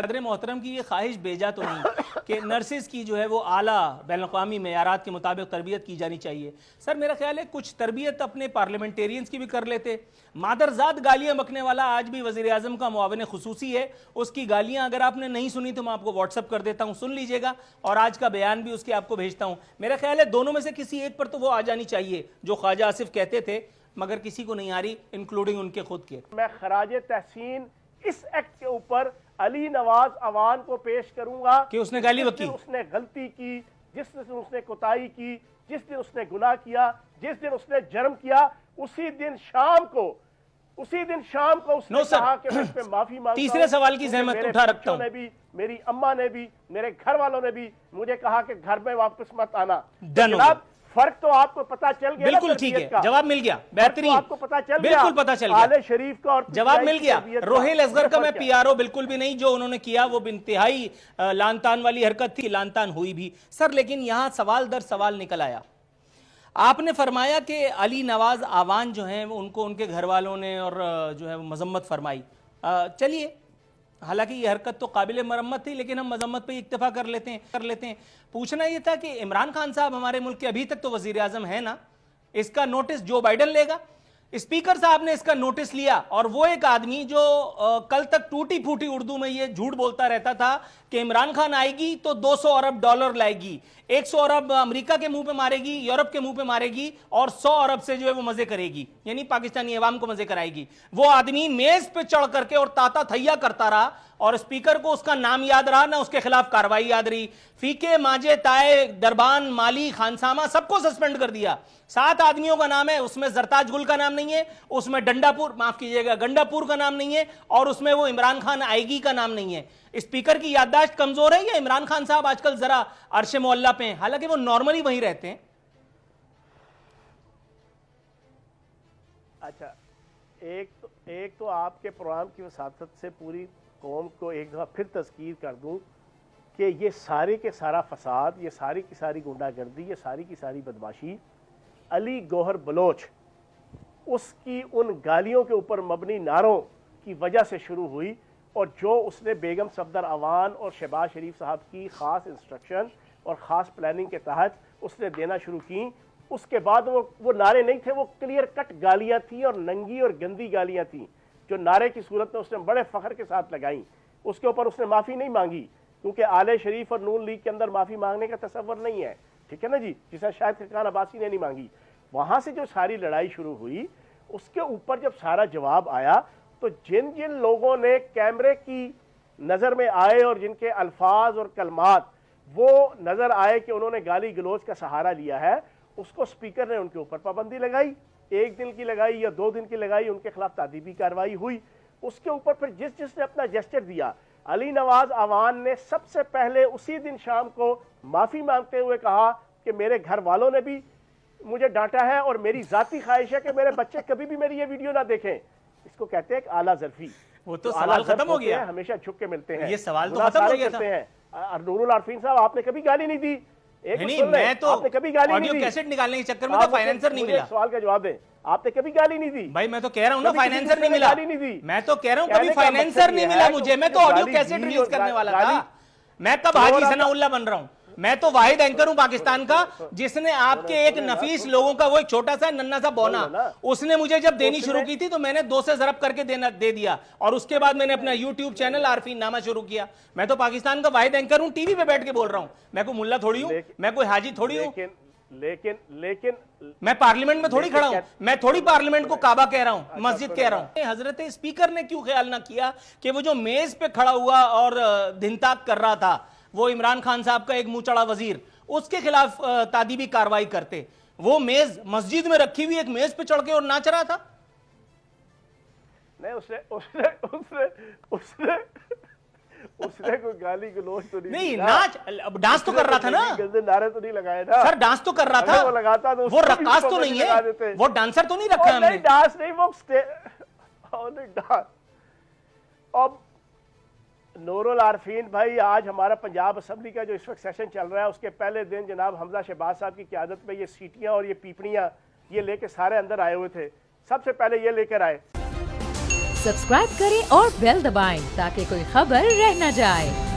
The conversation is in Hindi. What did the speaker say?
सदर मोहतरम की ये ख्वाहिश बेजा तो नहीं कि नर्सिस की जो है वो आला बैनुल-अक़वामी मेयारात के मुताबिक तरबियत की जानी चाहिए। सर मेरा ख्याल है कुछ तरबियत अपने पार्लियामेंटेरियंस की भी कर लेते। मादरजात गालियाँ बकने वाला आज भी वज़ीर आज़म का मुआविन खुसूसी है, उसकी गालियाँ अगर आपने नहीं सुनी तो मैं आपको व्हाट्सअप कर देता हूँ, सुन लीजिएगा, और आज का बयान भी उसके आपको भेजता हूँ। मेरा ख्याल है दोनों में से किसी एक पर तो वो आ जानी चाहिए जो ख्वाजा आसिफ कहते थे, मगर किसी को नहीं आ रही, इंक्लूडिंग उनके खुद के। मैं खराज तहसीन इस एक्ट के ऊपर अली नवाज अवान को पेश करूंगा कि उसने गाली बकी, उसने गलती की, जिस दिन उसने कोताही की, जिस दिन उसने गुनाह किया, जिस दिन उसने जर्म किया, उसी दिन शाम को उसने कहा कि मैं इस पे माफी मांगता हूं। तीसरे सवाल की ज़हमत उठा रखता हूं। भी, मेरी अम्मा ने भी, मेरे घर वालों ने भी मुझे कहा कि घर में वापस मत आना। जनाब फर्क तो आपको पता चल गया, बिल्कुल ठीक है, जवाब मिल गया, बेहतरीन, आपको पता चल गया, बिल्कुल पता चल गया, आले शरीफ का और जवाब मिल गया। रोहिल असगर का मैं पीआरओ बिल्कुल भी नहीं, जो उन्होंने किया वो इंतहाई लानतान वाली हरकत थी, लानतान हुई भी। सर लेकिन यहां सवाल दर सवाल निकल आया। आपने फरमाया कि अली नवाज आवान जो हैं उनको उनके घर वालों ने और जो है मजम्मत फरमाई। चलिए, हालांकि ये हरकत तो काबिल मरम्मत थी, लेकिन हम मजम्मत पे इक्तफा कर लेते हैं। पूछना ये था कि इमरान खान साहब हमारे मुल्क के अभी तक तो वजीर आजम है ना, इसका नोटिस जो बाइडन लेगा? स्पीकर साहब ने इसका नोटिस लिया, और वो एक आदमी जो कल तक टूटी फूटी उर्दू में ये झूठ बोलता रहता था कि इमरान खान आएगी तो 200 अरब डॉलर लाएगी, 100 अरब अमेरिका के मुंह पे मारेगी, यूरोप के मुंह पे मारेगी, और 100 अरब से जो है वो मजे करेगी, यानी पाकिस्तानी अवाम को मजे कराएगी। वो आदमी मेज पे चढ़ करके और ताता थैया करता रहा, और स्पीकर को उसका नाम याद रहा ना उसके खिलाफ कार्रवाई याद रही। फीके, माजे, ताए, दरबान, माली, खानसामा सबको सस्पेंड कर दिया। 7 आदमियों का नाम है, उसमें जरताज गुल का नाम नहीं है, उसमें डंडापुर, माफ कीजिएगा, गंडापुर का नाम नहीं है, और उसमें वो इमरान खान आएगी का नाम नहीं है। स्पीकर की याददाश्त कमजोर है या इमरान खान साहब आजकल जरा अर्शे मोहल्ला पे हैं? हालांकि वो नॉर्मली वहीं रहते हैं। अच्छा, एक तो आपके प्रोग्राम की वसातत से पूरी कौम को एक दफ़ा फिर तज़कीर कर दूं कि ये सारे के सारा फसाद, ये सारी की सारी गुंडागर्दी, ये सारी की सारी बदमाशी अली गौहर बलोच उसकी उन गालियों के ऊपर मबनी नारों की वजह से शुरू हुई, और जो उसने बेगम सफदर अवान और शहबाज शरीफ साहब की ख़ास इंस्ट्रक्शन और ख़ास प्लानिंग के तहत उसने देना शुरू की। उसके बाद वो नारे नहीं थे, वो क्लियर कट गालियाँ थी, और नंगी और गंदी गालियाँ थी, जो नारे की सूरत में उसने बड़े फ़ख्र के साथ लगाई। उसके ऊपर उसने माफ़ी नहीं मांगी, क्योंकि आले शरीफ और नून लीग के अंदर माफ़ी मांगने का तसव्वुर नहीं है, ठीक है ना जी, जिसे शायद खान अब्बासी ने नहीं मांगी। वहाँ से जो सारी लड़ाई शुरू हुई, उसके ऊपर जब सारा जवाब आया, तो जिन जिन लोगों ने कैमरे की नज़र में आए और जिनके अल्फाज और कलमात वो नज़र आए कि उन्होंने गाली गलोच का सहारा लिया है, उसको स्पीकर ने उनके ऊपर पाबंदी लगाई। 1 दिन की लगाई या 2 दिन की लगाई, उनके खिलाफ तादीबी कार्रवाई हुई। उसके ऊपर फिर जिसने अपना जेस्चर दिया, अली नवाज अवान ने सबसे पहले उसी दिन शाम को माफ़ी मांगते हुए कहा कि मेरे घर वालों ने भी मुझे डांटा है, और मेरी जाती ख्वाहिश है कि मेरे बच्चे कभी भी मेरी ये वीडियो ना देखें। इसको कहते हैं आला ज़र्फी। वो तो सवाल खत्म हो गया, हमेशा झुक के मिलते हैं, ये सवाल तो खत्म हो गया था। नूरुल आरफीन साहब, आपने कभी गाली नहीं दी, नहीं, मैं तो आपने कभी गाली नहीं दी। कैसेट निकालने के चक्कर में तो फाइनेंसर नहीं मिला। सवाल का जवाब दें, आपने कभी गाली नहीं दी। भाई मैं तो कह रहा हूँ ना, फाइनेंसर नहीं मिला। मैं तो कह रहा हूँ कभी फाइनेंसर नहीं मिला मुझे, मैं तो ऑडियो कैसेट रिलीज करने वाला था। मैं कब हाजी सनाउल्लाह बन रहा हूँ? मैं तो वाहिद एंकर हूं पाकिस्तान का जिसने आपके एक नफीस लोगों का वो एक छोटा सा नन्ना सा बौना, उसने मुझे जब देनी शुरू की थी तो मैंने 2 से ज़रब करके दे दिया, और उसके बाद मैंने अपना यूट्यूब चैनल आरफीन नामा शुरू किया। मैं तो पाकिस्तान का वाहिद एंकर हूं, टीवी पे बैठ के बोल रहा हूं। मैं कोई मुल्ला थोड़ी हूं, मैं कोई हाजी थोड़ी हूं, लेकिन मैं पार्लियामेंट में थोड़ी खड़ा हूं। मैं थोड़ी पार्लियामेंट को काबा कह रहा हूं, मस्जिद कह रहा हूं। हजरत स्पीकर ने क्यों ख्याल ना किया कि वो जो मेज पे खड़ा हुआ और धिनताक कर रहा था, वो इमरान खान साहब का एक मुंह चढ़ा वजीर, उसके खिलाफ तादीबी कार्रवाई करते? वो मेज मस्जिद में रखी हुई एक मेज पे चढ़ के और नाच रहा था। नहीं, उसने कोई गाली गलौज तो नहीं नाच डांस तो कर रहा था ना, गंदे नारे तो नहीं लगाए ना सर, डांस तो कर रहा था। वो लगाता तो वो रक्कास तो नहीं है, वो डांसर तो नहीं रखा हमने। डांस नहीं, वो डांस। अब नूरुल आरफीन भाई, आज हमारा पंजाब असम्बली का जो इस वक्त सेशन चल रहा है, उसके पहले दिन जनाब हमजा शहबाज साहब की क़यादत में ये सीटियां और ये पीपड़ियां ये लेके सारे अंदर आए हुए थे। सबसे पहले ये लेकर आए। सब्सक्राइब करें और बेल दबाएं ताकि कोई खबर रह न जाए।